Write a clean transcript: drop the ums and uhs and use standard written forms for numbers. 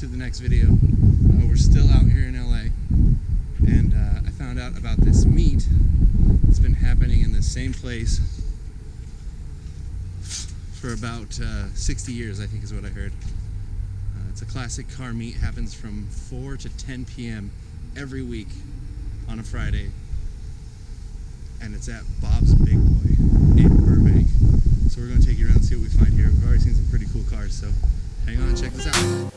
to the next video. We're still out here in LA, and I found out about this meet that's been happening in the same place for about 60 years, I think is what I heard. It's a classic car meet, happens from 4 to 10 p.m. every week on a Friday, and it's at Bob's Big Boy in Burbank. So we're going to take you around and see what we find here. We've already seen some pretty cool cars, so hang on and check this out.